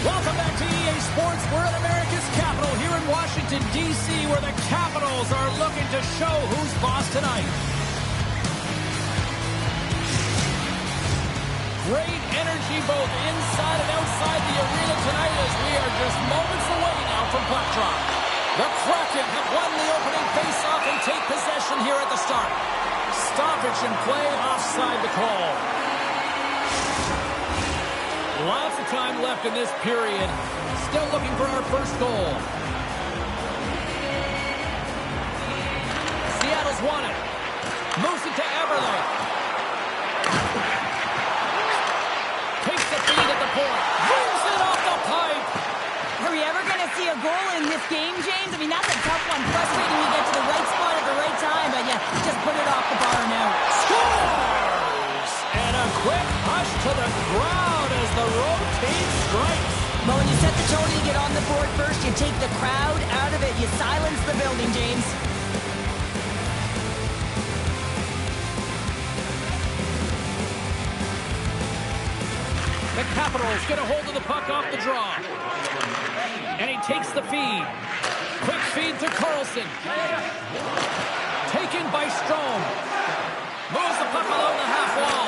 Welcome back to EA Sports. We're in America's capital here in Washington, D.C., where the Capitals are looking to show who's boss tonight. Great energy both inside and outside the arena tonight as we are just moments away now from puck drop. The Kraken have won the opening faceoff and take possession here at the start. Stoppage in play, offside the call. Lots of time left in this period. Still looking for our first goal. Seattle's won it. Moves it to Eberle. Takes the feed at the point. Brings it off the pipe. Are we ever going to see a goal in this game, James? I mean, that's a tough one. Frustrating you get to the right spot at the right time, but yeah, just put it off the bar now. Scores! And a quick push to the crowd as the rotate strikes. Well, when you set the tone, you get on the board first, you take the crowd out of it, you silence the building, James. The Capitals get a hold of the puck off the draw. And he takes the feed. Quick feed to Carlson. Taken by Strome. Moves the puck along the half wall.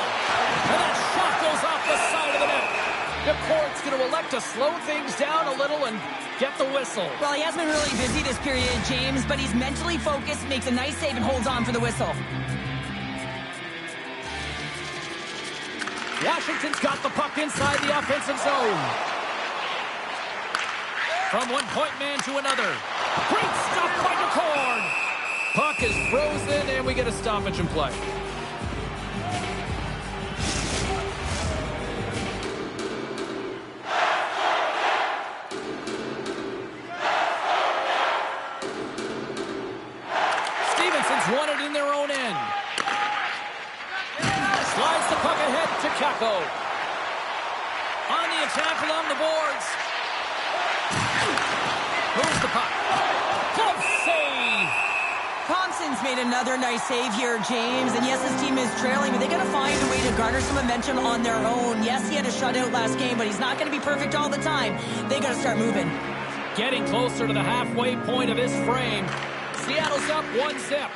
And that shot goes off the side of the net. The court's going to elect to slow things down a little and get the whistle. Well, he has been really busy this period, James, but he's mentally focused, makes a nice save, and holds on for the whistle. Washington's got the puck inside the offensive zone. From one point man to another. Great stop by McCord. Puck is frozen, and we get a stoppage in play. Stevenson's won it in their own end. Slides the puck ahead to Kako. On the attack along the boards. Moves the puck. Glove save. Thompson's made another nice save here, James. And yes, his team is trailing, but they got to find a way to garner some momentum on their own. Yes, he had a shutout last game, but he's not going to be perfect all the time. They got to start moving. Getting closer to the halfway point of this frame. Seattle's up 1-0.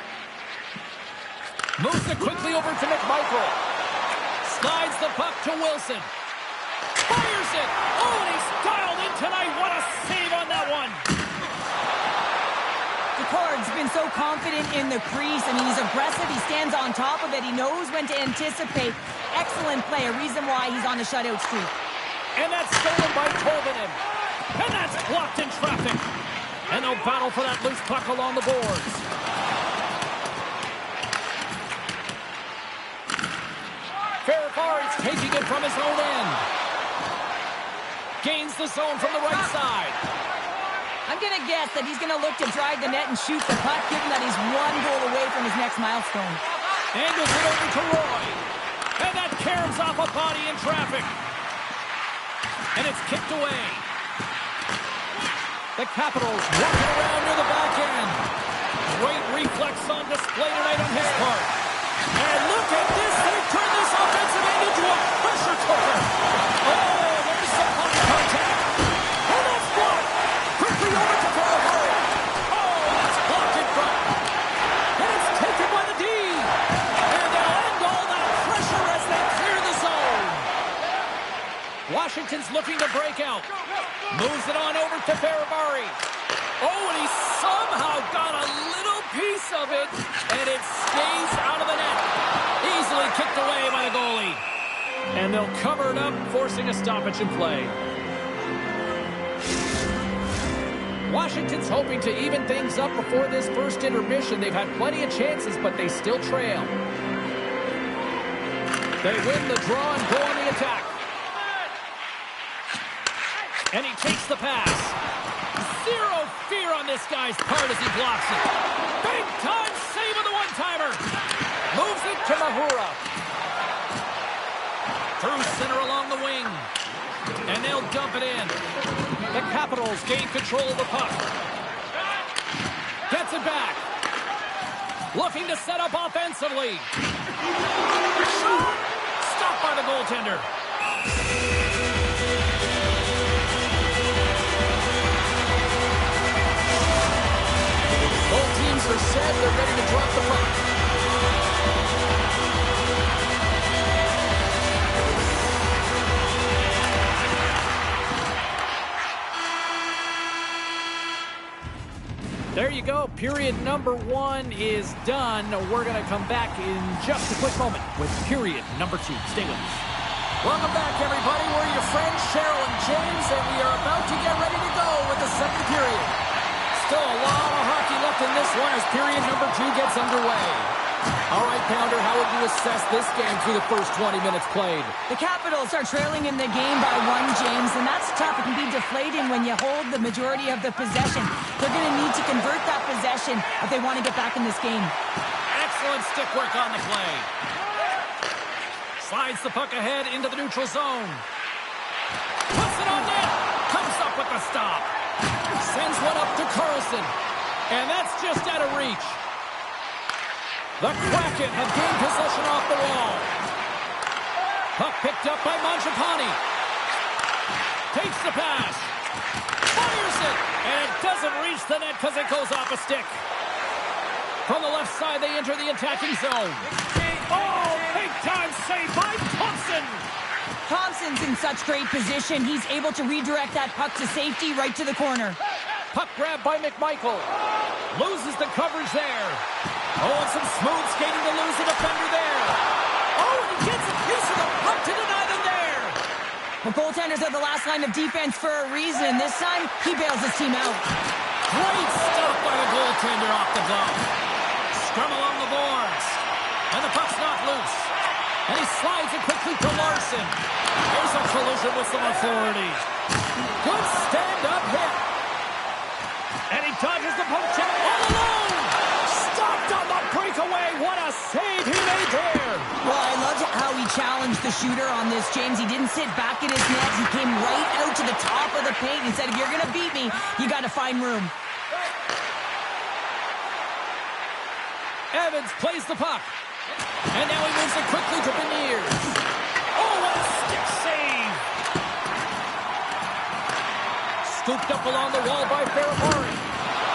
Moves it quickly over to McMichael. Slides the puck to Wilson. Fires it. Oh, and he's dialed in tonight. What a save on that one. Decord's been so confident in the crease. I mean, he's aggressive. He stands on top of it. He knows when to anticipate. Excellent play. A reason why he's on the shutout streak. And that's stolen by Tolvanen. And that's blocked in traffic. And they'll battle for that loose puck along the boards. Ferrari's taking it from his own end. Gains the zone from the right side. I'm going to guess that he's going to look to drive the net and shoot the puck, given that he's one goal away from his next milestone. Angles it over to Roy. And that caroms off a body in traffic. And it's kicked away. The Capitals working around near the back end. Great reflex on display tonight on his part. And look at this. They've turned this offensive end into a pressure cooker. Oh, there's some puck contact. Oh, that's blocked. Quickly over to Ferrari. Oh, that's blocked in front. And it's taken by the D. And they'll end all that pressure as they clear the zone. Washington's looking to break out. Moves it on over to Ferrari. Oh, and he somehow got a little piece of it, and it stays out of the net. Easily kicked away by the goalie. And they'll cover it up, forcing a stoppage in play. Washington's hoping to even things up before this first intermission. They've had plenty of chances, but they still trail. They win the draw and go on the attack. And he takes the pass. Zero fear on this guy's part as he blocks it. Big time save of the one-timer. Moves it to Mahura. Through center along the wing. And they'll dump it in. The Capitals gain control of the puck. Gets it back. Looking to set up offensively. Stopped by the goaltender. There you go. Period number 1 is done. We're going to come back in just a quick moment with period number 2. Stay with us. Welcome back, everybody. We're your friends, Cheryl and James, and we are about to get ready to go with the second period. Still a lot of hockey left in this one as period number 2 gets underway. All right, Pounder, how would you assess this game through the first 20 minutes played? The Capitals are trailing in the game by 1, James, and that's tough. It can be deflating when you hold the majority of the possession. They're going to need to convert that possession if they want to get back in this game. Excellent stick work on the play. Slides the puck ahead into the neutral zone. Puts it on net. Comes up with the stop. Sends one up to Carlson. And that's just out of reach. The Kraken have gained possession off the wall. Puck picked up by Mangiapane. Takes the pass. Fires it. And it doesn't reach the net because it goes off a stick. From the left side, they enter the attacking zone. Oh, big-time save by Thompson. Thompson's in such great position. He's able to redirect that puck to safety right to the corner. Puck grab by McMichael. Loses the coverage there. Oh, and some smooth skating to lose the defender there. Oh, and he gets a piece of the puck to deny them there. The goaltenders are the last line of defense for a reason. This time, he bails his team out. Great stop by the goaltender off the glove. Scrum along the boards. And the puck's not loose. And he slides it quickly to Larson. There's a collision with some authority. Good stand-up hit. And he dodges the poke check all alone. Stopped on the breakaway. What a save he made there. Well, I loved how he challenged the shooter on this, James. He didn't sit back in his net. He came right out to the top of the paint. He said, if you're going to beat me, you got to find room. Evans plays the puck. And now he moves it quickly to Beniers. Oh, what a stick save. Scooped up along the wall by Ferrari.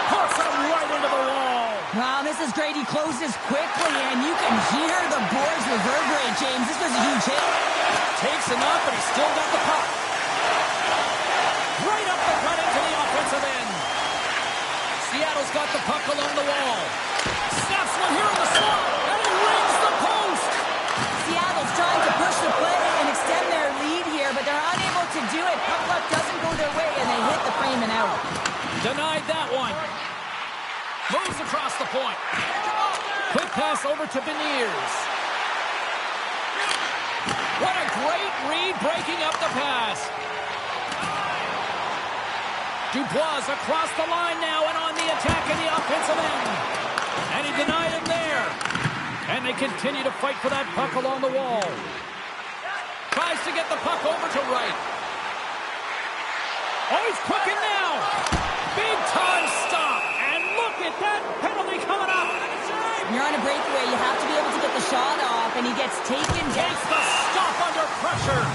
Puts him right into the wall. Wow, this is great. He closes quickly, and you can hear the boards reverberate, James. This was a huge hit. Takes enough, but he's still got the puck. Right up the front into the offensive end. Seattle's got the puck along the wall. Snaps one here in the slot, and he rings the post. Seattle's trying to push the play and extend their lead here, but they're unable to do it. Puck luck doesn't go their way, and they hit the frame and out. Denied that one. Moves across the point. Quick pass over to Beniers. What a great read breaking up the pass. Dubois across the line now and on the attack in the offensive end. And he denied him there. And they continue to fight for that puck along the wall. Tries to get the puck over to right. Oh, he's cooking now. Big time stop. And look at that penalty coming up. You're on a breakaway. You have to be able to get the shot off, and he gets taken down. Takes the stop under pressure.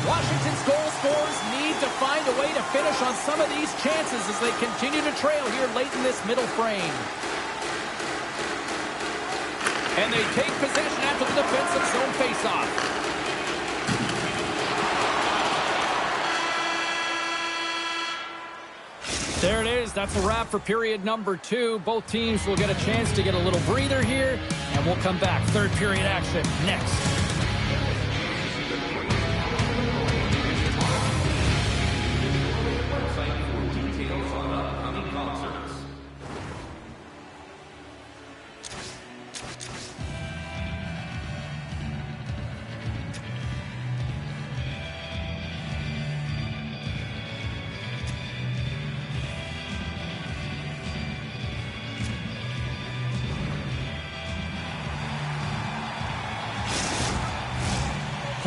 Washington's goal scorers need to find a way to finish on some of these chances as they continue to trail here late in this middle frame. And they take possession after the defensive zone faceoff. There it is. That's a wrap for period number 2. Both teams will get a chance to get a little breather here, and we'll come back. Third period action next.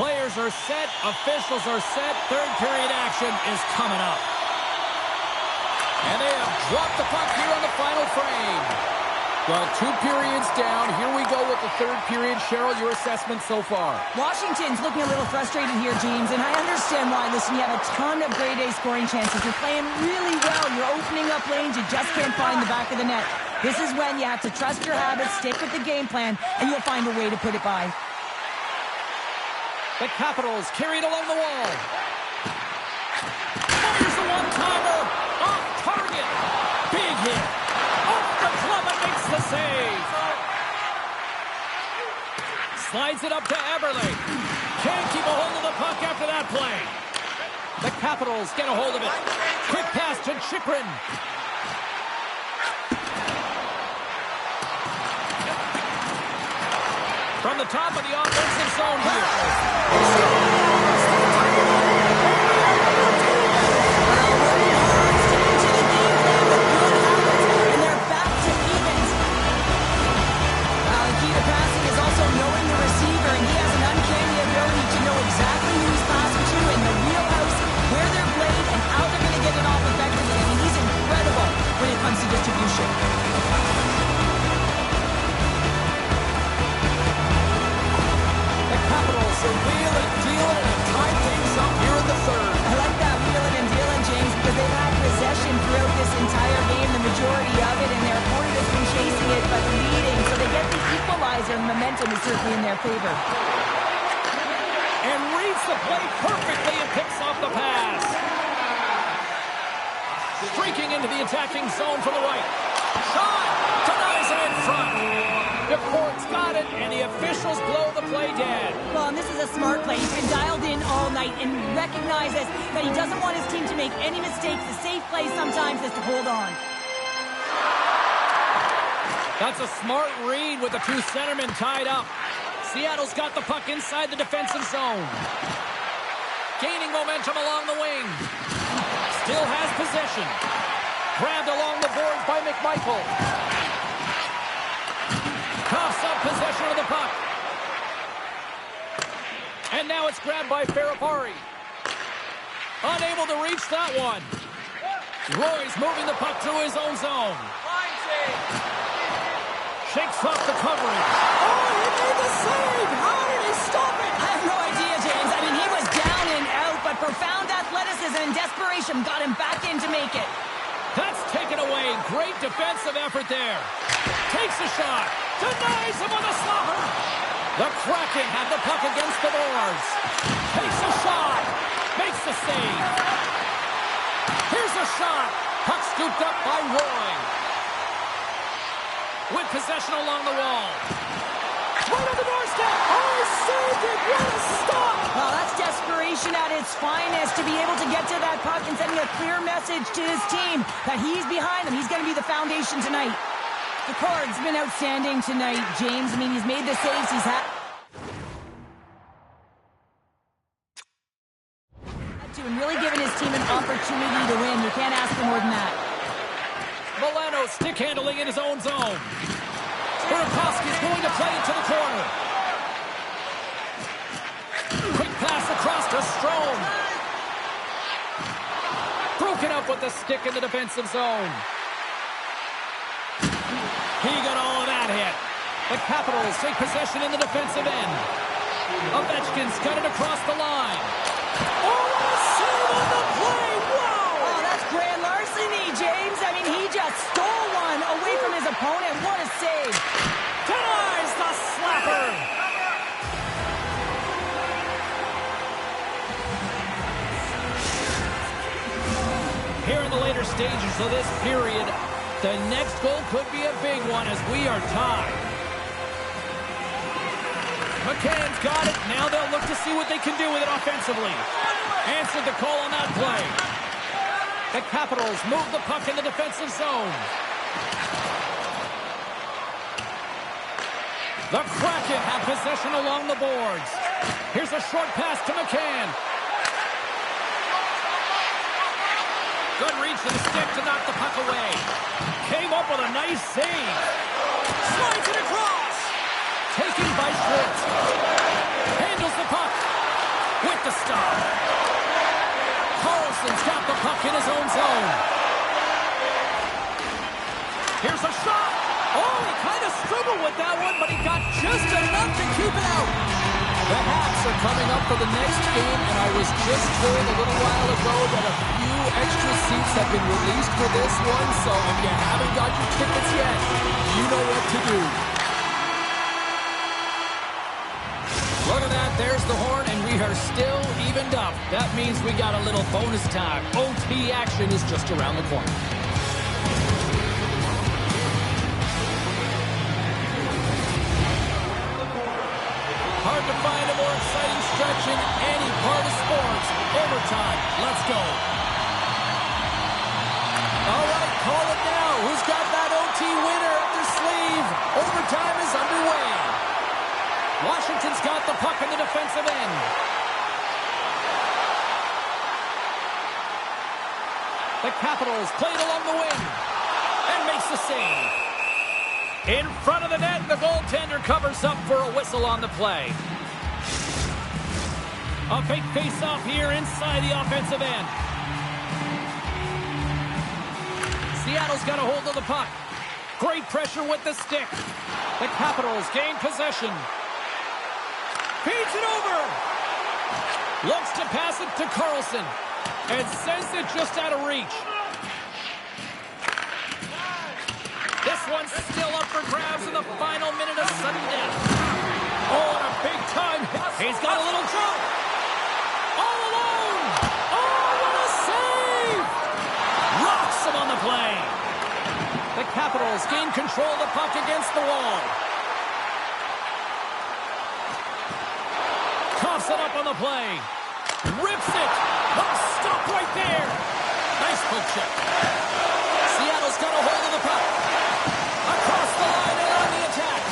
Players are set. Officials are set. Third period action is coming up. And they have dropped the puck here on the final frame. Well, 2 periods down. Here we go with the third period. Cheryl, your assessment so far? Washington's looking a little frustrated here, James, and I understand why. Listen, you have a ton of grade A scoring chances. You're playing really well. You're opening up lanes. You just can't find the back of the net. This is when you have to trust your habits, stick with the game plan, and you'll find a way to put it by. The Capitals carried along the wall. Here's a one-timer. Off target. Big hit. Off the glove and makes the save. Slides it up to Eberle. Can't keep a hold of the puck after that play. The Capitals get a hold of it. Quick pass to Chychrun. From the top of the offensive zone here. Distribution. The Capitals are wheeling, dealing, and tying things up here in the third. I like that wheeling and dealing, James, because they've had possession throughout this entire game, the majority of it, and their opponent has been chasing it but leading, so they get the equalizer, and momentum is certainly in their favor. And reads the play perfectly and picks off the pass. Streaking into the attacking zone from the right. Shot! Denies it in front. The court's got it, and the officials blow the play dead. Well, and this is a smart play. He's been dialed in all night and recognizes that he doesn't want his team to make any mistakes. The safe play sometimes is to hold on. That's a smart read with the two centermen tied up. Seattle's got the puck inside the defensive zone. Gaining momentum along the wing. Still has possession. Grabbed along the boards by McMichael. Coughs up possession of the puck. And now it's grabbed by Ferrapari. Unable to reach that one. Roy's moving the puck through his own zone. Shakes off the coverage. Oh, he made the save! How did he stop it? I have no idea, James. I mean, he was down and out, but profound athleticism and desperation got him back in to make it. That's taken away. Great defensive effort there. Takes a shot. Denies him with a slapper. The Kraken have the puck against the boards. Takes a shot. Makes the save. Here's a shot. Puck scooped up by Roy. With possession along the wall. Right on the doorstep. Oh, he saved it. What a stop. Well, that's desperation at its finest to be able to get to that puck and sending a clear message to his team that he's behind them. He's going to be the foundation tonight. The card's been outstanding tonight, James. I mean, he's made the saves he's had to and really given his team an opportunity to win. You can't ask for more than that. Milano stick handling in his own zone. Burakovsky's going to play into the corner. Quick pass across to Strome. Broken up with the stick in the defensive zone. He got all of that hit. The Capitals take possession in the defensive end. Ovechkin's got it across the line. Oh, what a save on the play! Wow! Oh, that's grand larceny, James. I mean, he just stole one away from his opponent. What a save. Denies the slapper. Here in the later stages of this period, the next goal could be a big one as we are tied. McCann's got it. Now they'll look to see what they can do with it offensively. Answered the call on that play. The Capitals move the puck in the defensive zone. The Kraken have possession along the boards. Here's a short pass to McCann. Good reach to the stick to knock the puck away. Came up with a nice save. Slides it across. Taken by Schwartz. Handles the puck. With the stop. Carlson's got the puck in his own zone. Here's a shot. Oh, he kind of struggled with that one, but he got just enough to keep it out. The Habs are coming up for the next game, and I was just told a little while ago that a few extra seats have been released for this one, so if you haven't got your tickets yet, you know what to do. Look at that there's the horn, and we are still evened up. That means we got a little bonus time. OT action is just around the corner. Hard to find a more exciting stretch in any part of sports. Overtime. Let's go. All right, call it now. Who's got that OT winner up their sleeve? Overtime is underway. Washington's got the puck in the defensive end. The Capitals played along the wing and makes the save. In front of the net, the goaltender covers up for a whistle on the play. A big face-off here inside the offensive end. Seattle's got a hold of the puck. Great pressure with the stick. The Capitals gain possession. Feeds it over. Looks to pass it to Carlson. And sends it just out of reach. This one's still up for grabs in the final minute of sudden death. Oh, and a big time hit. He's got a little jump. All alone. Oh, what a save. Rocks him on the play. The Capitals gain control of the puck against the wall. Coughs it up on the play. Rips it. Oh, stop right there. Nice poke check. Seattle's got a hold of the puck. Across the line and on the attack.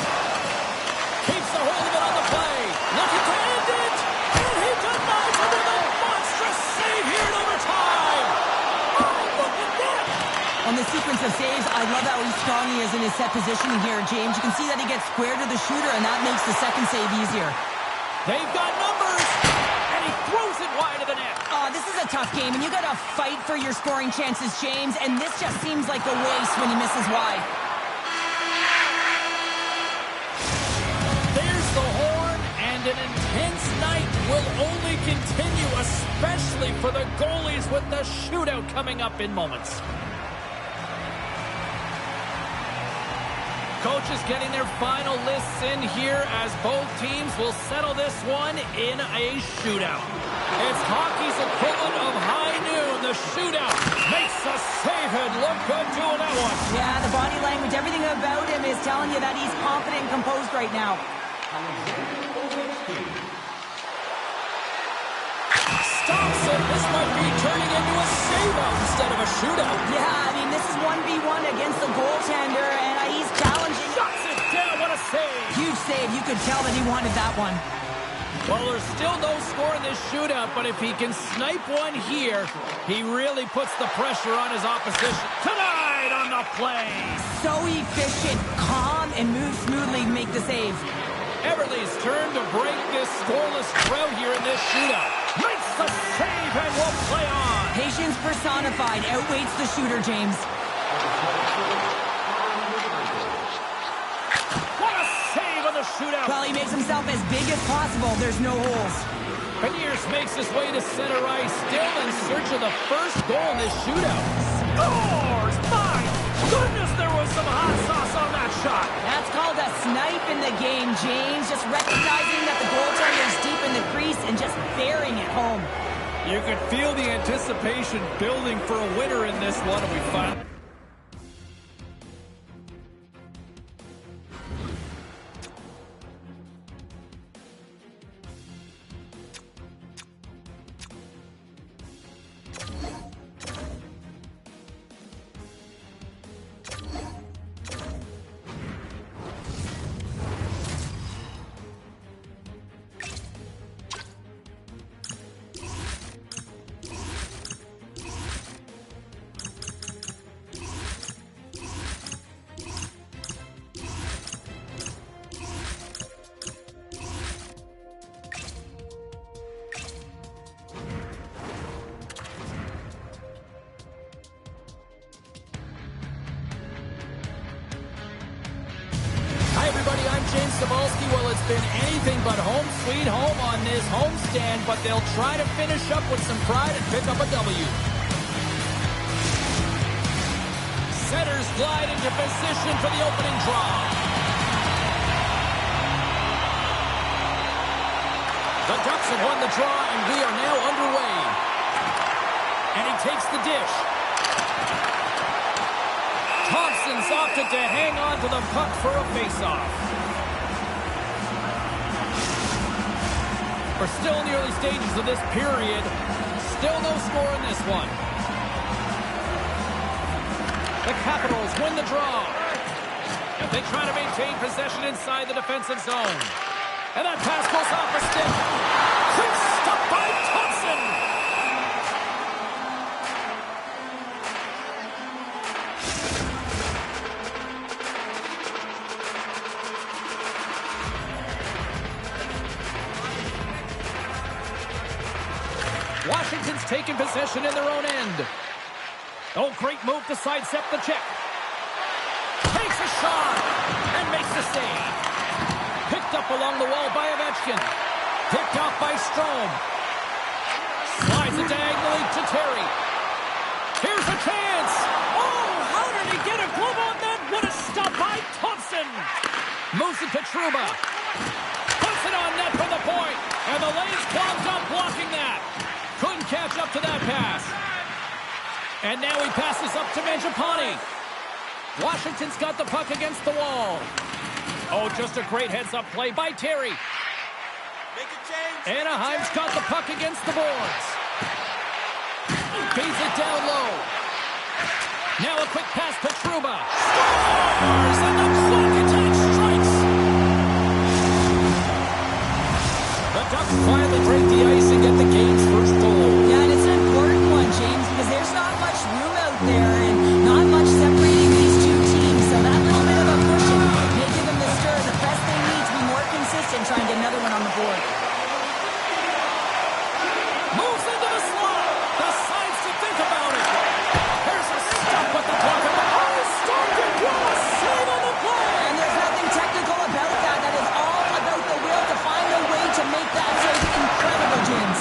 Keeps a hold of it on the play. Looking to end it. And he denies it with a monstrous save here in overtime. Oh, look at that. On the sequence of saves, I love how strong he is in his set positioning here, James. You can see that he gets square to the shooter, and that makes the second save easier. They've got numbers. And he throws it wide of the net. Oh, this is a tough game, and you got to fight for your scoring chances, James, and this just seems like a waste when he misses wide. There's the horn, and an intense night will only continue, especially for the goalies with the shootout coming up in moments. Coaches getting their final lists in here as both teams will settle this one in a shootout. It's hockey's equivalent of high noon. The shootout makes a save and look good doing that one. Yeah, the body language, everything about him is telling you that he's confident and composed right now. Stops it. This might be turning into a save-out instead of a shootout. Yeah, I mean, this is 1v1 against the goaltender, and he's challenging. Shuts it down. What a save. Huge save. You could tell that he wanted that one. Well, there's still no score in this shootout, but if he can snipe one here, he really puts the pressure on his opposition. Tonight on the play. So efficient, calm, and moves smoothly to make the save. Everly's turn to break this scoreless drought here in this shootout. Makes the save and will play on. Patience personified outweighs the shooter, James. What a save on the shootout. Well, he makes himself as big as possible. There's no holes. Beniers makes his way to center ice, still in search of the first goal in this shootout. Scores! My goodness, there was some hot sauce on that shot. That's called a snipe in the game, James. Just recognizing that the goaltender's deep in the crease and just burying it home. You could feel the anticipation building for a winner in this one, and we finally... Well, it's been anything but home sweet home on this homestand, but they'll try to finish up with some pride and pick up a W. Setters glide into position for the opening draw. The Ducks have won the draw, and we are now underway. And he takes the dish. Thompson's opted to hang on to the puck for a faceoff. We're still in the early stages of this period. Still no score in this one. The Capitals win the draw. And they try to maintain possession inside the defensive zone. And that pass goes off a stick. Quick stop by Thompson. Washington's taking possession in their own end. Oh, great move to sidestep the check. Takes a shot and makes the save. Picked up along the wall by Ovechkin. Picked off by Strome. Slides it diagonally to Terry. Here's a chance. Oh, how did he get a glove on that? What a stop by Thompson. Moves it to Trouba. Puts it on net from the point. And the lane's clogged up blocking that. Couldn't catch up to that pass. And now he passes up to Mangiapane. Washington's got the puck against the wall. Oh, just a great heads-up play by Terry. Make a change. Anaheim's got the puck against the boards. Beats it down low. Now a quick pass to Trouba. Scores! And the clock attack strikes. The Ducks finally break the ice and get the game's first goal. Yeah, and it's an important one, James, because there's not much room out there and not much separating these two teams. So that little bit of a pushing may give them the stir. The best they need to be more consistent, try and get another one on the board. Moves into the slot. Decides to think about it. Here's a stop with the puck. Oh, stopped it. What a save on the play. And there's nothing technical about that. That is all about the will to find a way to make that save incredible, James.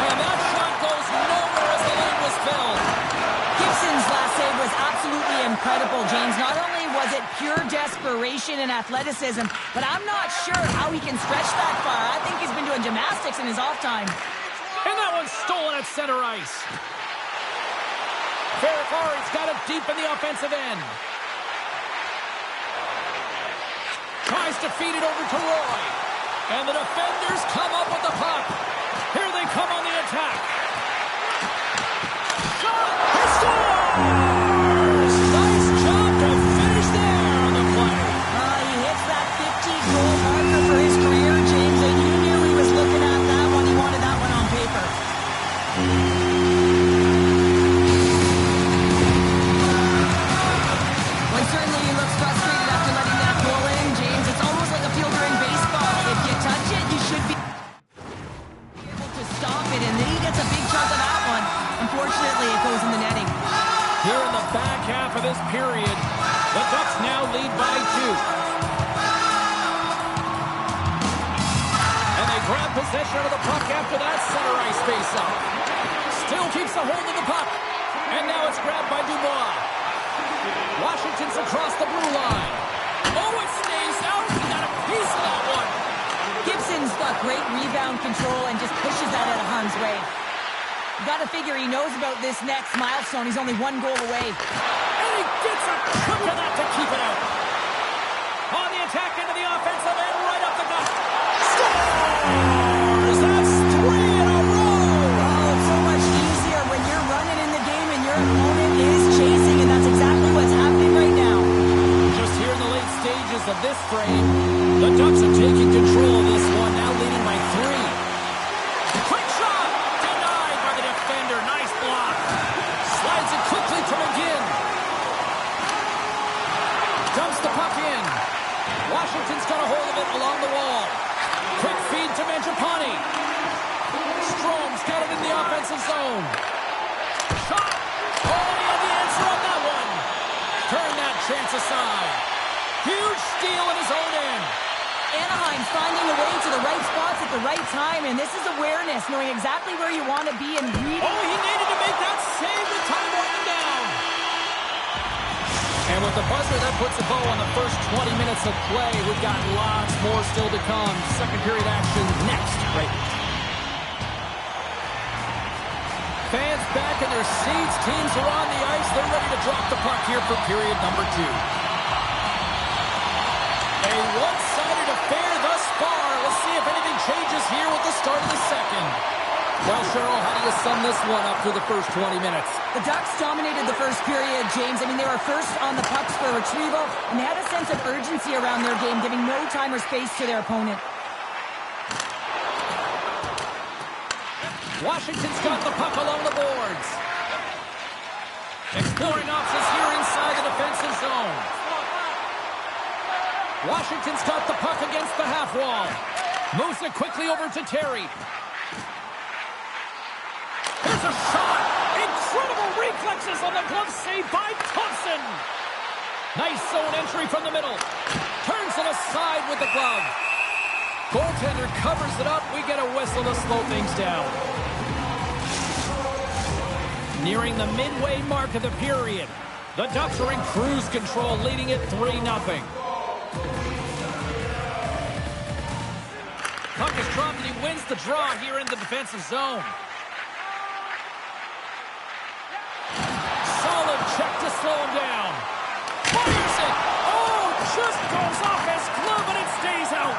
And that shot goes nowhere as the lane was filled. Gibson's last save was absolutely incredible, James. Not only was it pure desperation and athleticism, but I'm not sure how he can stretch that far. I think he's been doing gymnastics in his off time. And that one's stolen at center ice. Ferrari's got it deep in the offensive end. Tries to feed it over to Roy. And the defenders come up with the puck. Here they come on the attack. Shot! He scores! Nice job to finish there on the play. He hits that 50-goal marker for his career, James, and you knew he was looking at that one. He wanted that one on paper. Well, certainly he looks frustrated after letting that goal in, James. It's almost like a fielder in baseball. If you touch it, you should be able to stop it, and then he gets a big chunk of that one. Unfortunately, it goes in the netting. Here in the back half of this period, the Ducks now lead by 2. And they grab possession of the puck after that center ice face-off. Still keeps a hold of the puck. And now it's grabbed by Dubois. Washington's across the blue line. Oh, it stays out. He got a piece of that one. Gibson's got great rebound control and just pushes that out of harm's way. You got to figure he knows about this next milestone. He's only 1 goal away. And he gets a chunk of that to keep it out. On the attack into the offensive end, right up the gut. Scores! That's 3 in a row. Oh, it's so much easier when you're running in the game and your opponent is chasing, and that's exactly what's happening right now. Just here in the late stages of this frame, the Ducks are taking control of this one, now leading by 3. Quick shot! Denied by the defender. Nice block. Slides it quickly to McGinn. Dumps the puck in. Washington's got a hold of it along the wall. Quick feed to Mangiapane. Strome's got it in the offensive zone. Shot! Oh, he had the answer on that one. Turn that chance aside. Huge steal in his own end. Anaheim's finding a way to the right spots at the right time, and this is awareness, knowing exactly where you want to be and reading. Oh, he needed to make that save with time running down. And with the buzzer, that puts a bow on the first 20 minutes of play. We've got lots more still to come. Second period action next. Right. back in their seats. Teams are on the ice. They're ready to drop the puck here for period number 2. A one-sided affair thus far. Let's see if anything changes here with the start of the second. Well, Cheryl, how do you sum this one up through the first 20 minutes? The Ducks dominated the first period, James. I mean, they were first on the pucks for retrieval, and they had a sense of urgency around their game, giving no time or space to their opponent. Washington's got the puck along the boards. Exploring options here inside the defensive zone. Washington's got the puck against the half wall. Moves it quickly over to Terry. Here's a shot. Incredible reflexes on the glove save by Thompson. Nice zone entry from the middle. Turns it aside with the glove. Goaltender covers it up. We get a whistle to slow things down. Nearing the midway mark of the period. The Ducks are in cruise control, leading it 3-0. Puck is dropped and he wins the draw here in the defensive zone. Solid check to slow him down. Fires it! Oh, just goes off his glove and it stays out.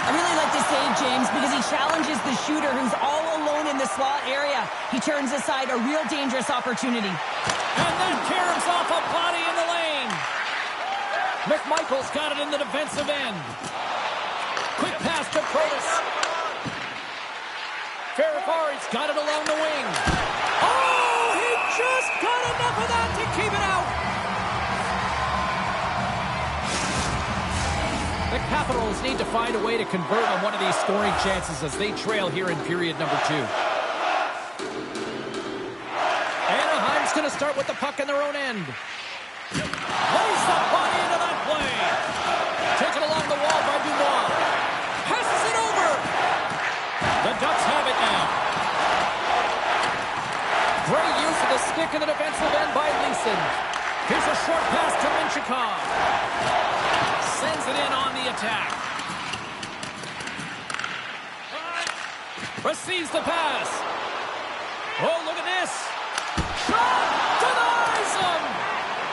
I really like the save, James, because he challenges the shooter who's all alone in the slot area. He turns aside a real dangerous opportunity. And then caroms off a body in the lane. McMichael's got it in the defensive end. Quick pass to Protas. Ferrari's got it along the wing. Oh, he just got enough of that to keep it out. The Capitals need to find a way to convert on one of these scoring chances as they trail here in period number 2. Anaheim's going to start with the puck in their own end. Lays the body into that play. Taken along the wall by Dubois. Passes it over. The Ducks have it now. Great use of the stick in the defensive end by Leeson. Here's a short pass to Minchikov. Sends it in on the attack. Receives the pass. Oh, look at this. Shot! Denies him!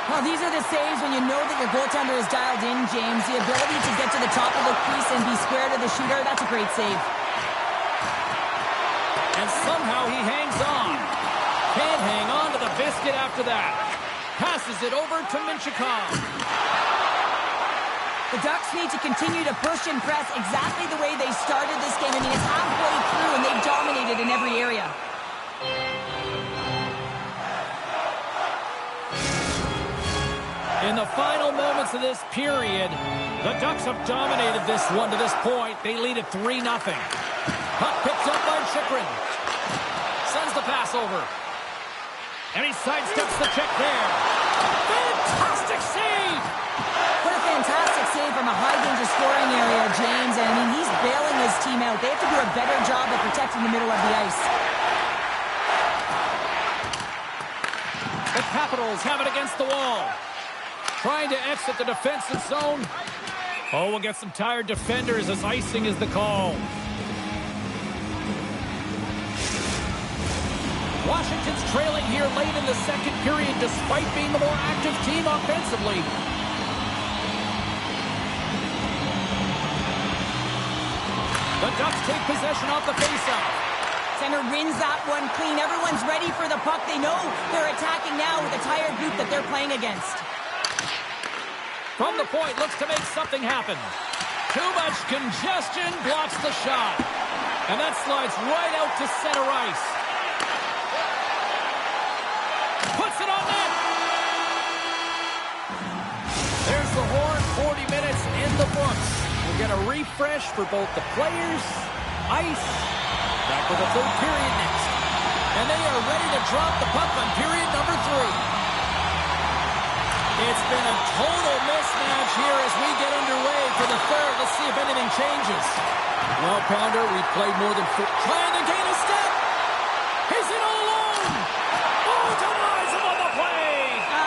Well, these are the saves when you know that your goaltender is dialed in, James. The ability to get to the top of the crease and be square to the shooter, that's a great save. And somehow he hangs on. Can't hang on to the biscuit after that. Passes it over to Minchikov. The Ducks need to continue to push and press exactly the way they started this game. I mean, it's halfway through and they've dominated in every area. In the final moments of this period, the Ducks have dominated this one to this point. They lead it 3-0. Puck picked up by Chychrun. Sends the pass over. And he sidesteps the check there. Fantastic save! What a fantastic save from a high-danger scoring area, James. And I mean, he's bailing his team out. They have to do a better job of protecting the middle of the ice. The Capitals have it against the wall. Trying to exit the defensive zone. Oh, we'll get some tired defenders as icing is the call. Washington's trailing here late in the second period despite being the more active team offensively. The Ducks take possession off the faceoff. Center wins that one clean. Everyone's ready for the puck. They know they're attacking now with a tired group that they're playing against. From the point, looks to make something happen. Too much congestion blocks the shot. And that slides right out to center ice. Puts it on net. There's the horn. 40 minutes in the books. We'll get a refresh for both the players, ice. Back for the third period next. And they are ready to drop the puck on period number 3. It's been a total mismatch here as we get underway for the third. Let's see if anything changes. Well, Pounder, we've played more than 4. Trying to gain a step. He's in all alone. Oh, denies him on the play.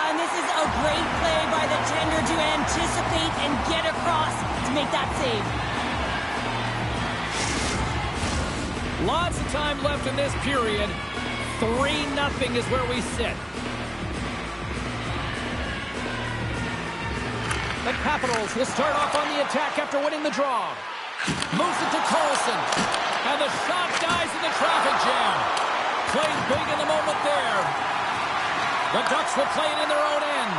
And this is a great play by the tender to anticipate and get across to make that save. Lots of time left in this period. 3-0 is where we sit. The Capitals will start off on the attack after winning the draw. Moves it to Carlson. And the shot dies in the traffic jam. Played big in the moment there. The Ducks will play it in their own end.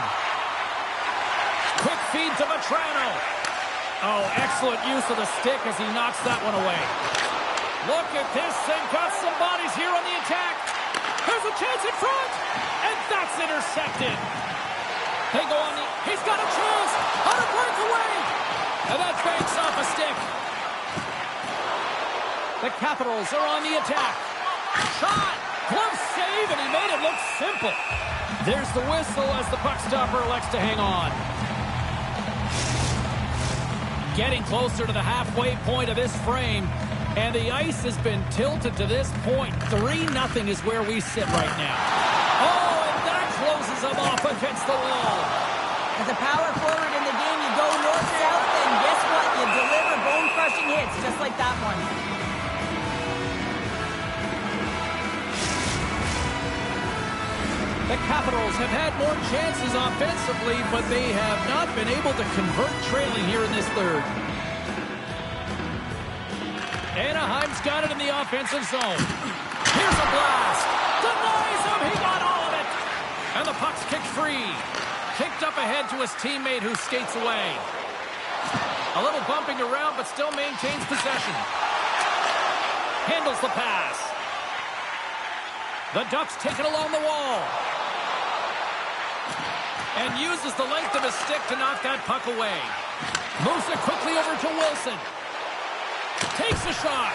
Quick feed to Vetrano. Oh, excellent use of the stick as he knocks that one away. Look at this thing. Got some bodies here on the attack. There's a chance in front. And that's intercepted. They go on the... He's got a chance. On a breakaway. And that banks off a stick. The Capitals are on the attack. Shot. Glove save, and he made it look simple. There's the whistle as the puck stopper elects to hang on. Getting closer to the halfway point of this frame. And the ice has been tilted to this point. 3-0 is where we sit right now. Oh, and that closes him off against the wall. As a power forward in the game, you go north-south, and guess what? You deliver bone-crushing hits, just like that one. The Capitals have had more chances offensively, but they have not been able to convert trailing here in this third. Anaheim's got it in the offensive zone. Here's a blast. Denies him. He got all of it. And the puck's kicked free. Kicked up ahead to his teammate who skates away. A little bumping around, but still maintains possession. Handles the pass. The Ducks take it along the wall. And uses the length of his stick to knock that puck away. Moves it quickly over to Wilson. Takes a shot.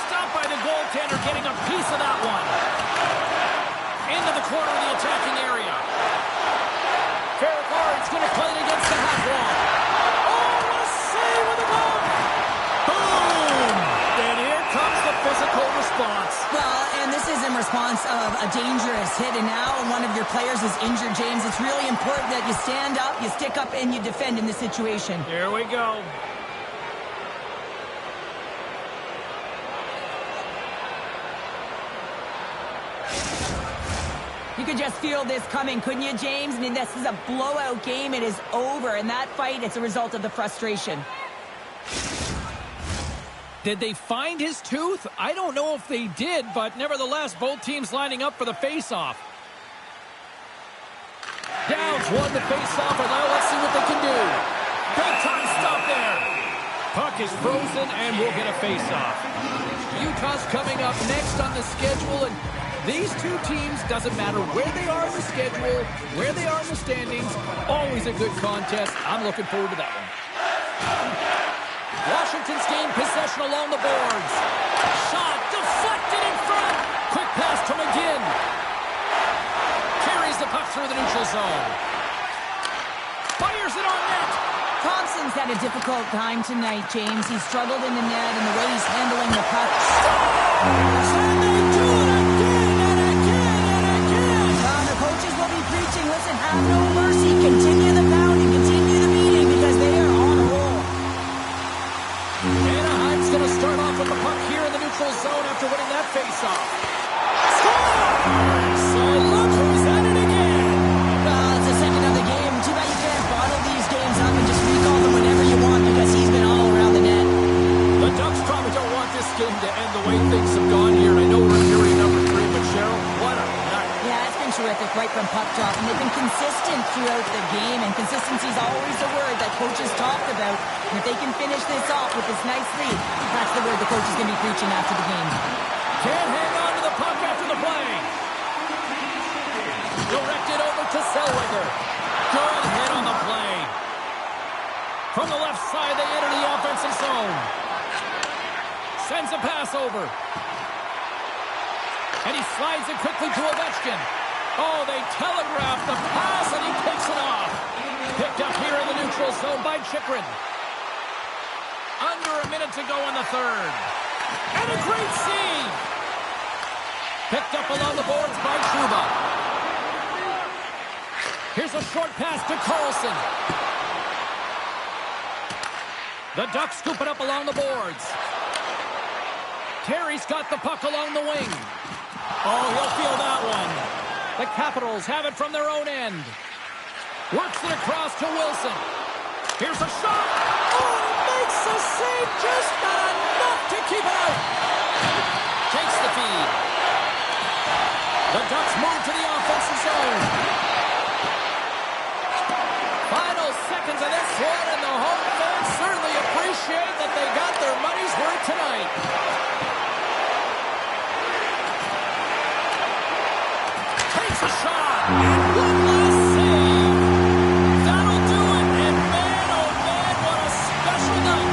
Stopped by the goaltender, getting a piece of that one. Into the corner of the attacking area. Ferragard's going to play it against the half wall. Oh, what a save with the glove! Boom! And here comes the physical response. Well, and this is in response of a dangerous hit, and now one of your players is injured, James. It's really important that you stand up, you stick up, and you defend in this situation. Here we go. You could just feel this coming, couldn't you, James? I mean, this is a blowout game. It is over, and that fight, it's a result of the frustration. Did they find his tooth? I don't know if they did, but nevertheless, both teams lining up for the face-off. Downs won the face-off, and now let's see what they can do. Big-time stop there. Puck is frozen, and we'll get a face-off. Utah's coming up next on the schedule, and these two teams, doesn't matter where they are in the schedule, where they are in the standings, always a good contest. I'm looking forward to that one. Washington's gained possession along the boards. Shot deflected in front. Quick pass to McGinn. Carries the puck through the neutral zone. Fires it on net. Thompson's had a difficult time tonight, James. He's struggled in the net and the way he's handling the puck. And they do it again and again and again. The coaches will be preaching, listen, have no mercy. Continue the pounding, continue the beating, because they are on a roll. Anaheim's going to start off with the puck here in the neutral zone after winning that faceoff. Scores! So look who's at it again. It's the second of the game. Too bad you can't bottle these games up and just recall them whenever you want, because he's been all around the net. The Ducks probably don't want this game to end the way things have gone here. I know we're in period number 3, but Cheryl, what a night. Yeah, it's been terrific right from puck drop, and they've been consistent throughout the game, and consistency is always a word that coaches talk about. And if they can finish this off with this nice lead, that's the word the coach is going to be preaching after the game. Can't hang on to the puck after the play. Directed over to Zellweger. Good hit on the play. From the left side, they enter the offensive zone. Sends a pass over. And he slides it quickly to Ovechkin. Oh, they telegraph the pass, and he picks it off. Picked up here in the neutral zone by Chychrun. Under a minute to go in the third. And a great save. Picked up along the boards by Trouba. Here's a short pass to Carlson. The Ducks scoop it up along the boards. Terry's got the puck along the wing. Oh, he'll feel that The Capitals have it from their own end. Works it across to Wilson. Here's a shot. Oh, makes the save. Just not enough to keep it out. Takes the feed. The Ducks move to the offensive zone. Final seconds of this one, and the home fans certainly appreciate that they got their money's worth tonight. Takes a shot, and one last save. That'll do it, and man, oh man, what a special night.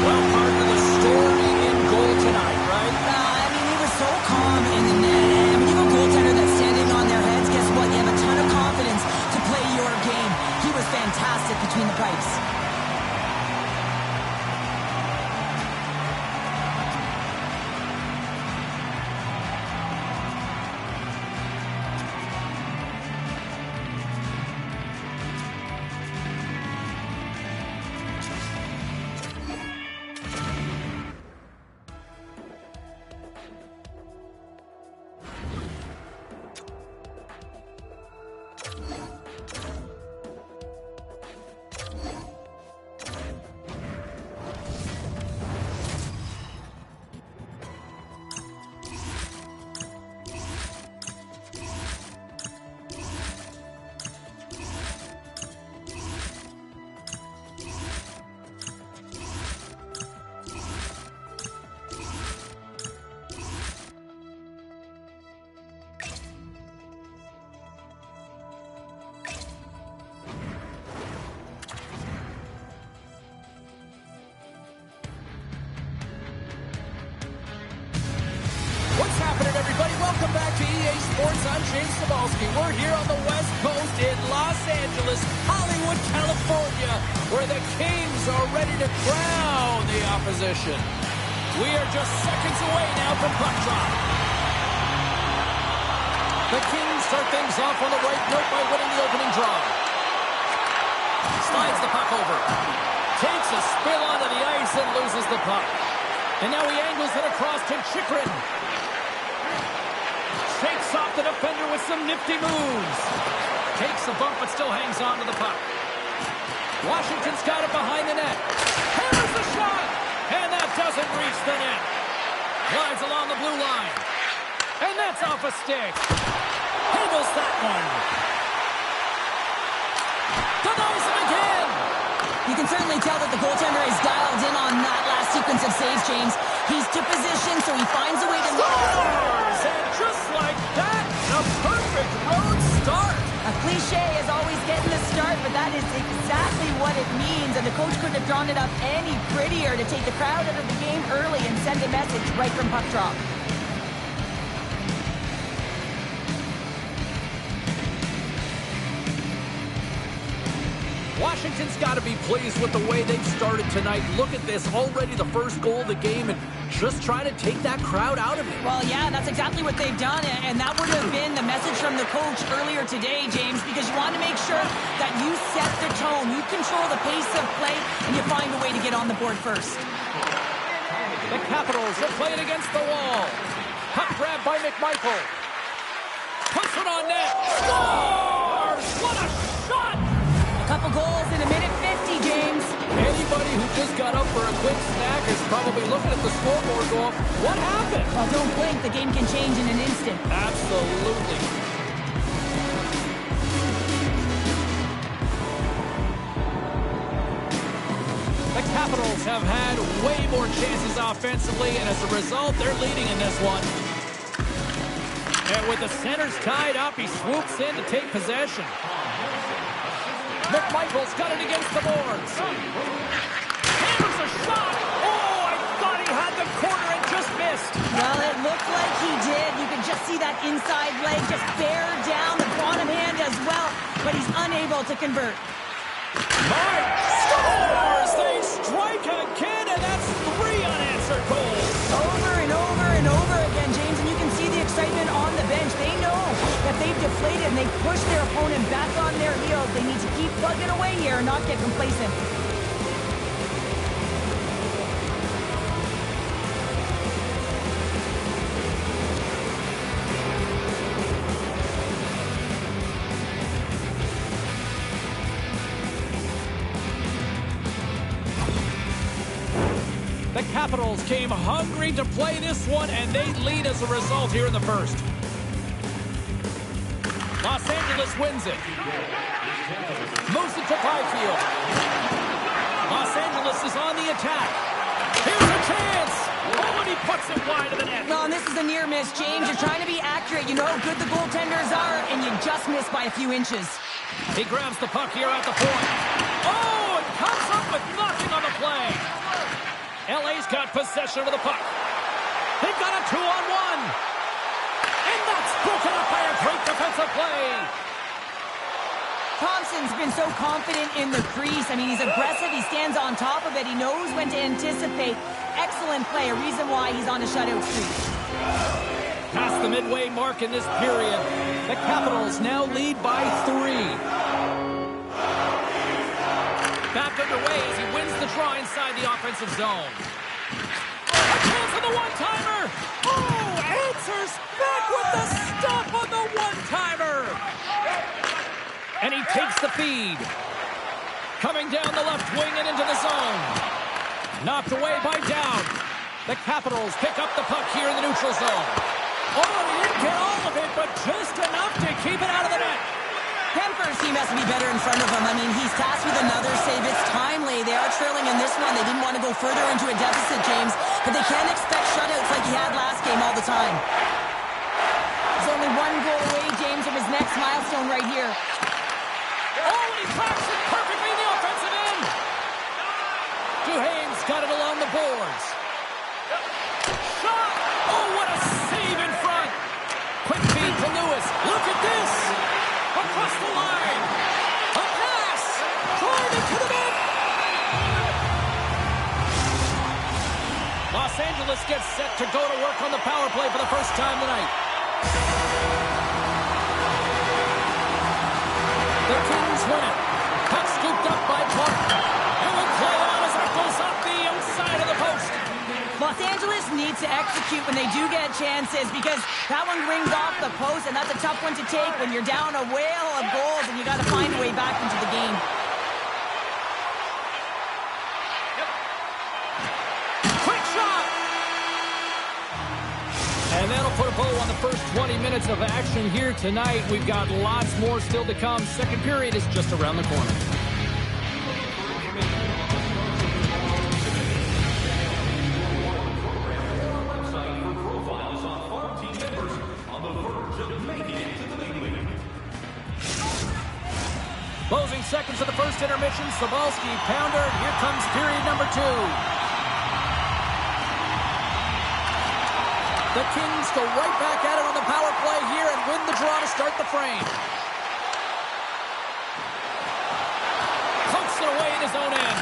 Well, part of the story in goal tonight, right? I mean, they were so calm in the net. And when you have a goaltender that's standing on their heads, guess what? You have a ton of confidence to play your game. He was fantastic between the pipes. Everybody, welcome back to EA Sports. I'm James Cebulski. We're here on the West Coast in Los Angeles, Hollywood, California, where the Kings are ready to crown the opposition. We are just seconds away now from puck drop. The Kings start things off on the right note by winning the opening draw. Slides the puck over. Takes a spill onto the ice and loses the puck. And now he angles it across to Chychrun. Takes off the defender with some nifty moves. Takes a bump but still hangs on to the puck. Washington's got it behind the net. Here's the shot! And that doesn't reach the net. Glides along the blue line. And that's off a stick. Handles that one. Denies him again. You can certainly tell that the goaltender is dialed in on that last sequence of saves, James. He's to position, so he finds a way to... Scores! And just like that, a perfect road start. A cliche is always getting the start, but that is exactly what it means. And the coach couldn't have drawn it up any prettier to take the crowd out of the game early and send a message right from puck drop. Washington's got to be pleased with the way they've started tonight. Look at this, already the first goal of the game, and just trying to take that crowd out of it. Well, yeah, that's exactly what they've done, and that would have been the message from the coach earlier today, James, because you want to make sure that you set the tone, you control the pace of play, and you find a way to get on the board first. The Capitals are playing against the wall. Puck grab by McMichael. Puts it on net. Scores! What a shot! Couple goals in a minute 50, James. Anybody who just got up for a quick snack is probably looking at the scoreboard going, what happened? Well, don't blink. The game can change in an instant. Absolutely. The Capitals have had way more chances offensively, and as a result, they're leading in this one. And with the centers tied up, he swoops in to take possession. McMichael's got it against the boards. Hammers a shot. Oh, I thought he had the corner and just missed. Well, it looked like he did. You could just see that inside leg just bear down the bottom hand as well, but he's unable to convert. Mark scores. They strike again, and that's 3 unanswered goals. Over and over and over again, James, and you can see the excitement on the bench. They know that they've deflated and they've pushed their opponent back on their heels. They need to keep plugging away here and not get complacent. Capitals came hungry to play this one, and they lead as a result here in the first. Los Angeles wins it. Moves it to Byfield. Los Angeles is on the attack. Here's a chance. Oh, and he puts it wide of the net. No, and this is a near miss, James. You're trying to be accurate. You know how good the goaltenders are, and you just miss by a few inches. He grabs the puck here at the point. Oh, and comes up with nothing on the play. LA's got possession of the puck. They've got a 2-on-1. And that's broken up by a great defensive play. Thompson's been so confident in the crease. I mean, he's aggressive. He stands on top of it. He knows when to anticipate. Excellent play. A reason why he's on a shutout streak. Past the midway mark in this period, the Capitals now lead by 3. Back underway as he wins the draw inside the offensive zone. A chance on the one-timer. Oh, answers back with the stop on the one-timer. And he takes the feed. Coming down the left wing and into the zone. Knocked away by Down. The Capitals pick up the puck here in the neutral zone. Oh, he didn't get all of it, but just enough to keep it out of the net. Kemper's team has to be better in front of him. I mean, he's tasked with another save. It's timely. They are trailing in this one. They didn't want to go further into a deficit, James. But they can't expect shutouts like he had last game all the time. There's only one goal away, James, from his next milestone right here. Oh, and he tracks it perfectly in the offensive end. Duhaime's got it along the boards. Shot! Oh, what a save in front. Quick feed to Lewis. Look at this. Across the line. A pass. Driving to the net. Los Angeles gets set to go to work on the power play for the first time tonight. The Kings win it. Puck scooped up by Clark. And will play on as it goes up the outside of the post. Los Angeles needs to execute when they do get chances because that one rings off the post, and that's a tough one to take when you're down a whale of goals and you got to find a way back into the game. Quick shot! And that'll put a bow on the first 20 minutes of action here tonight. We've got lots more still to come. Second period is just around the corner. Closing seconds of the first intermission. Sobalski, pounder. Here comes period number 2. The Kings go right back at it on the power play here and win the draw to start the frame. Pokes it away in his own end.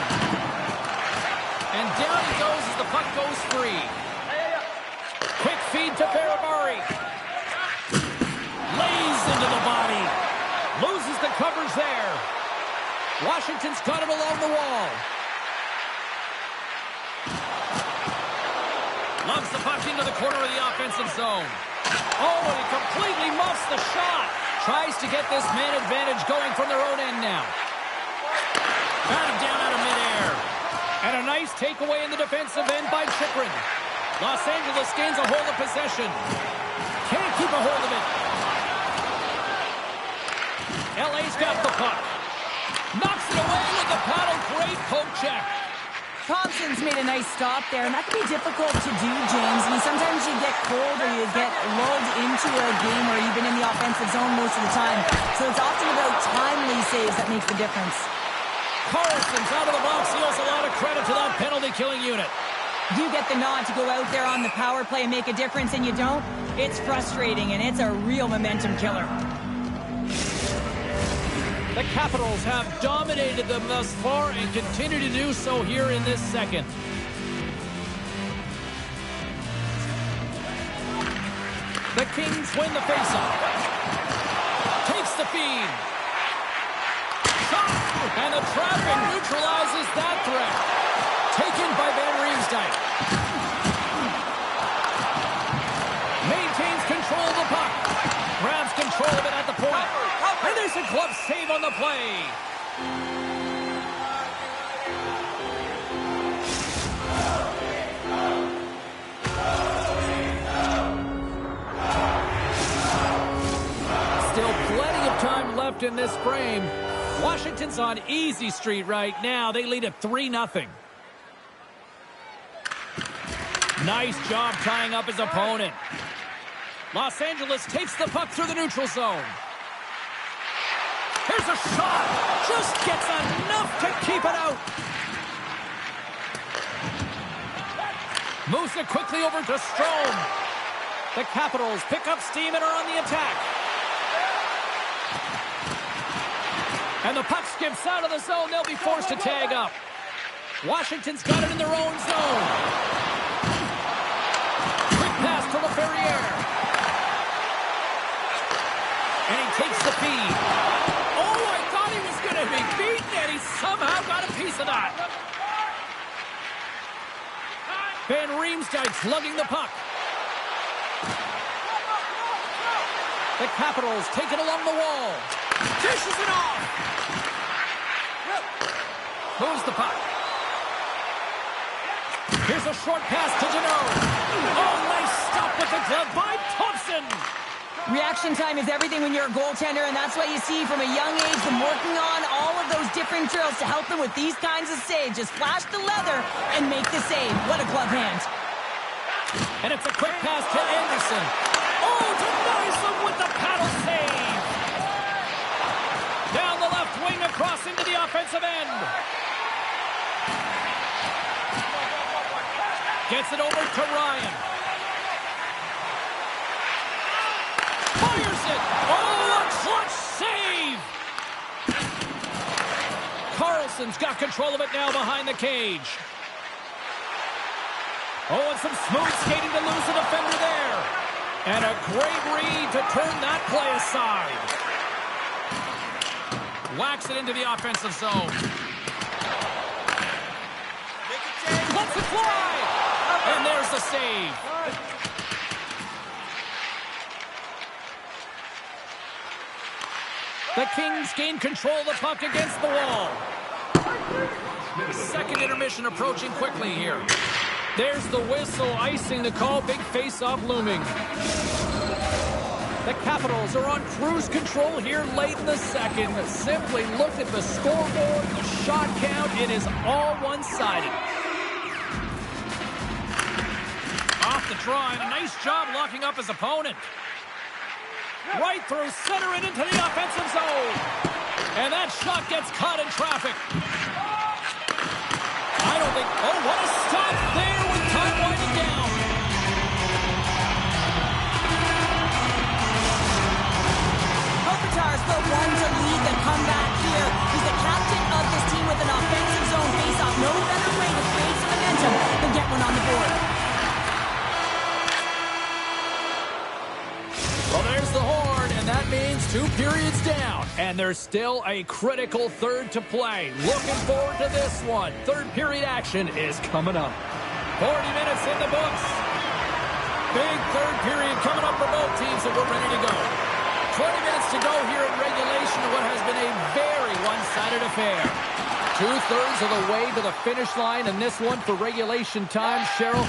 And down he goes as the puck goes free. Quick feed to Barabari. Lays into the body. Loses the coverage there. Washington's got it along the wall. Loves the puck into the corner of the offensive zone. Oh, and he completely muffs the shot. Tries to get this man advantage going from their own end now. Got him down out of midair. And a nice takeaway in the defensive end by Chychrun. Los Angeles gains a hold of possession. Can't keep a hold of it. LA's got the puck. Knocks it away with the paddle. Great poke check. Thompson's made a nice stop there, and that can be difficult to do, James. I mean, sometimes you get cold or you get lulled into a game where you've been in the offensive zone most of the time. So it's often about timely saves that makes the difference. Carlson's out of the box. He owes a lot of credit to that penalty-killing unit. You get the nod to go out there on the power play and make a difference, and you don't. It's frustrating, and it's a real momentum killer. The Capitals have dominated them thus far and continue to do so here in this second. The Kings win the faceoff. Takes the feed. Shot! And the traffic neutralizes that threat. Taken by Van Riemsdyk. Maintains control of the puck. Grabs control of it at the point. And there's a glove save on the play. left in this frame. Washington's on easy street right now. They lead at 3-0. Nice job tying up his opponent. Los Angeles takes the puck through the neutral zone. Here's a shot. Just gets enough to keep it out. Moves it quickly over to Strome. The Capitals pick up steam and are on the attack. And the puck skips out of the zone. They'll be forced to tag up. Washington's got it in their own zone. Quick pass to LaFerriere. And he takes the feed. Oh, I thought he was going to be beaten, and he somehow got a piece of that. Van Riemsdyk's lugging the puck. The Capitals take it along the wall. Dishes it off. Moves the puck. Here's a short pass to Janot. Oh, nice stop with the glove by Thompson. Reaction time is everything when you're a goaltender, and that's what you see from a young age, them working on all of those different drills to help them with these kinds of saves. Just flash the leather and make the save. What a glove hand. And it's a quick pass to Anderson. Oh, denies them with the paddle save. Down the left wing across into the offensive end. Gets it over to Ryan. Fires it. Oh, a clutch save. Carlson's got control of it now behind the cage. Oh, and some smooth skating to lose the defender there. And a great read to turn that play aside. Whacks it into the offensive zone. Lets it fly. And there's the save. The Kings gain control of the puck against the wall. Second intermission approaching quickly here. There's the whistle, icing the call. Big face-off looming. The Capitals are on cruise control here late in the second. Simply look at the scoreboard, the shot count. It is all one-sided. Off the draw, and a nice job locking up his opponent. Right through center and into the offensive zone. And that shot gets caught in traffic. I don't think... Oh, what a stop there with time winding down. Kopitar's the one to lead the comeback here. He's the captain of this team with an offensive zone faceoff. No better way to create some momentum than get one on the board. Well, there's the horn, and that means 2 periods down. And there's still a critical third to play. Looking forward to this one. Third period action is coming up. 40 minutes in the books. Big third period coming up for both teams, and we're ready to go. 20 minutes to go here in regulation of what has been a very one-sided affair. 2/3 of the way to the finish line, and this one for regulation time. Cheryl,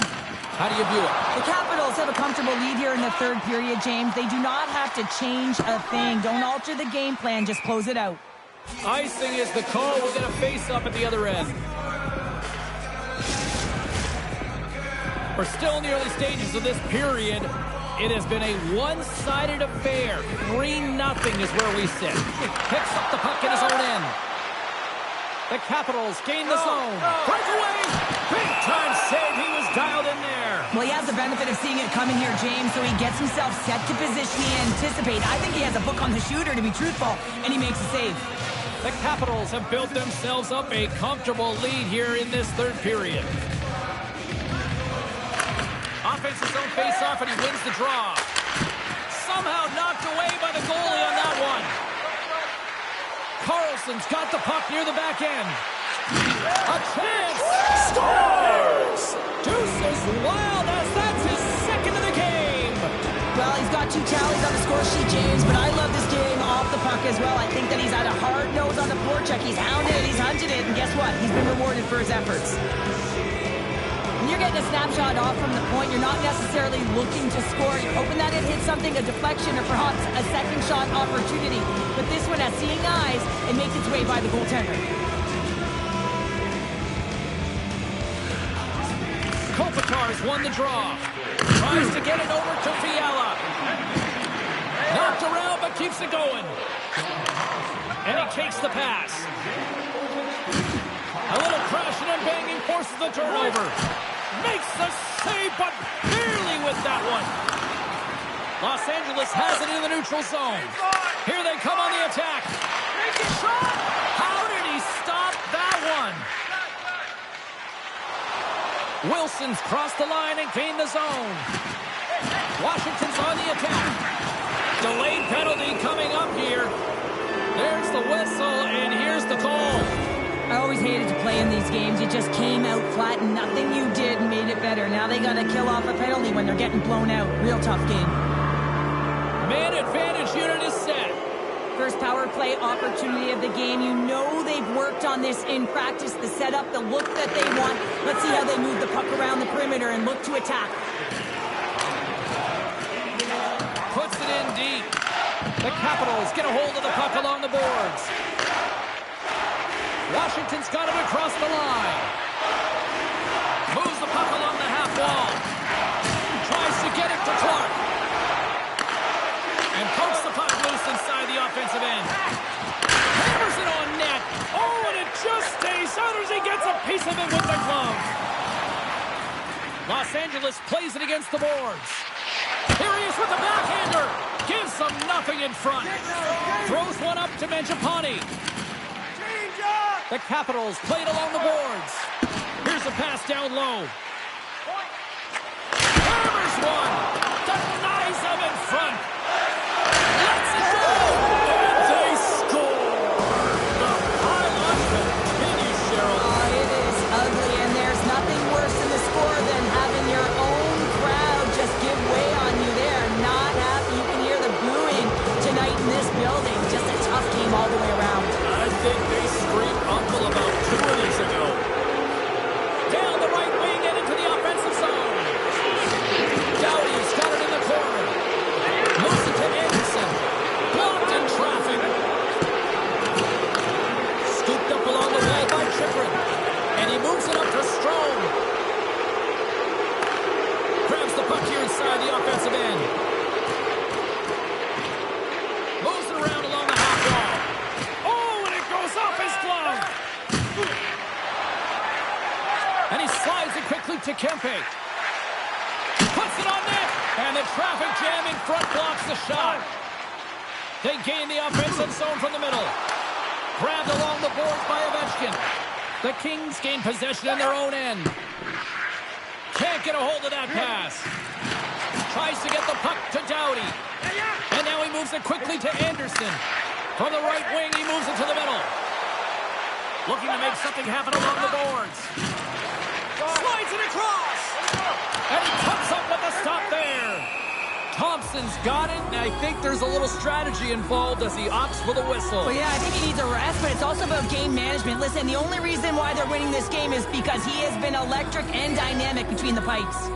how do you view it? The Capitals have a comfortable lead here in the third period, James. They do not have to change a thing. Don't alter the game plan. Just close it out. Icing is the call. We'll get a face-up at the other end. We're still in the early stages of this period. It has been a one-sided affair. 3-0 is where we sit. Picks up the puck in his own end. The Capitals gain the zone. Breakaway! Big-time save. He was dialed in there. Well, he has the benefit of seeing it coming here, James, so he gets himself set to position he anticipates. I think he has a book on the shooter, to be truthful, and he makes a save. The Capitals have built themselves up a comfortable lead here in this third period. Offensive zone face-off, and he wins the draw. Somehow knocked away by the goalie on that one. Carlson's got the puck near the back end. A chance! Scores! Deuces wild as that's his second of the game. Well, he's got 2 tallies on the score sheet, James, but I love this game off the puck as well. I think that he's had a hard nose on the forecheck. He's hounded it, he's hunted it, and guess what? He's been rewarded for his efforts. you're getting a snapshot off from the point, you're not necessarily looking to score. You're hoping that it hits something, a deflection, or perhaps a second shot opportunity. But this one, as seeing eyes, it makes its way by the goaltender. Kopitar's won the draw. Tries to get it over to Fiala. Knocked around, but keeps it going. And he takes the pass. A little crashing and banging forces the turnover. Makes the save, but barely with that one. Los Angeles has it in the neutral zone. Here they come on the attack. How did he stop that one? Wilson's crossed the line and gained the zone. Washington's on the attack. Delayed penalty coming up here. There's the whistle, and here's the call. I always hated to play in these games. You just came out flat, and nothing you did made it better. Now they got to kill off a penalty when they're getting blown out. Real tough game. Man advantage unit is set. First power play opportunity of the game. You know they've worked on this in practice. The setup, the look that they want. Let's see how they move the puck around the perimeter and look to attack. Puts it in deep. The Capitals get a hold of the puck along the boards. Washington's got it across the line. Moves the puck along the half wall. Tries to get it to Clark. And pokes the puck loose inside the offensive end. Hammers it on net. Oh, and it just stays out as he gets a piece of it with the glove. Los Angeles plays it against the boards. Here he is with the backhander. Gives them nothing in front. Throws one up to Mangiapane. The Capitals played along the boards. Here's a pass down low. Hammers one. Denies them in front. Lets it go. And they score. The pile-on continues, Cheryl. Oh, it is ugly, and there's nothing worse in the score than having your own crowd just give way on you. They're not happy. You can hear the booing tonight in this building. Just a tough game all the way around. I think they screamed uncle about 2 innings ago. Down the right wing and into the offensive zone. Doughty's got it in the corner. Moves it to Anderson. Blocked in traffic. Scooped up along the wall by Chikrin. And he moves it up to Strome. Grabs the puck here inside the offensive end. Moves it around along the half wall. Off his glove. And he slides it quickly to Kempe. Puts it on net. And the traffic jam in front blocks the shot. They gain the offensive zone from the middle. Grabbed along the boards by Ovechkin. The Kings gain possession in their own end. Can't get a hold of that pass. Tries to get the puck to Doughty. And now he moves it quickly to Anderson. From the right wing, he moves it to the middle. Looking to make something happen along the boards. Slides it across. And he comes up with a stop there. Thompson's got it, and I think there's a little strategy involved as he opts for the whistle. Well, yeah, I think he needs a rest, but it's also about game management. Listen, the only reason why they're winning this game is because he has been electric and dynamic between the pipes.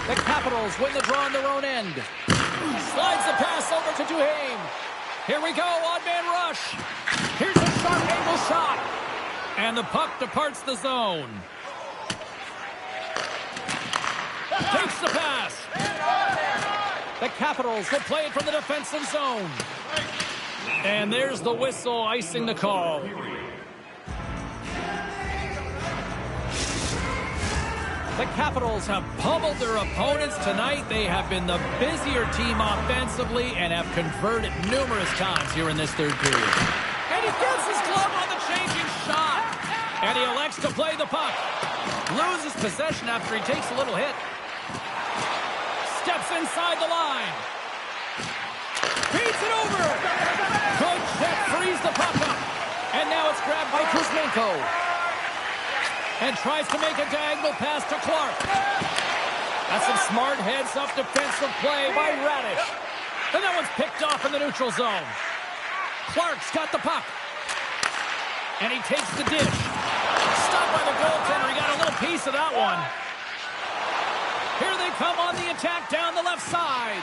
The Capitals win the draw on their own end. Slides the pass over to Duhaime. Here we go, odd-man rush. Here's a sharp angle shot. And the puck departs the zone. Takes the pass. The Capitals will play it from the defensive zone. And there's the whistle icing the call. The Capitals have pummeled their opponents tonight. They have been the busier team offensively and have converted numerous times here in this third period. And he gets his glove on the changing shot. And he elects to play the puck. Loses possession after he takes a little hit. Steps inside the line. Beats it over. Good check, frees the puck up. And now it's grabbed by Kuzmenko. And tries to make a diagonal pass to Clark. That's some smart heads-up defensive play by Radish. And that one's picked off in the neutral zone. Clark's got the puck. And he takes the dish. Stopped by the goaltender. He got a little piece of that one. Here they come on the attack down the left side.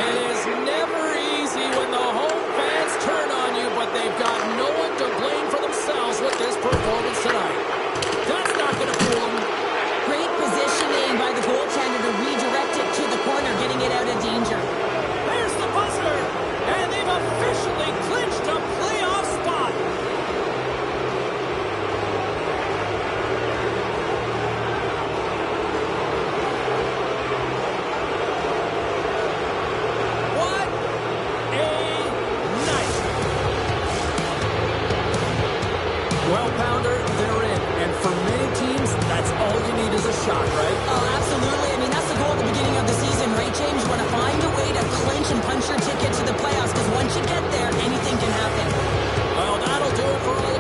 It is never easy when the home fans turn on you, but they've got no one to blame for themselves with this performance tonight. That's not going to fool them. Great positioning by the goaltender to redirect it to the corner, getting it out of danger. There's the buzzer, and they've officially clinched a playoff spot. What a night. Well, Pounder, they're in, and for many teams, that's all you need is a shot, right? Oh, absolutely. I mean, that's the goal at the beginning of the season, right, James? You want to find a way to clinch and punch your ticket to the playoffs, because once you get there, anything can happen. Well, that'll do it for all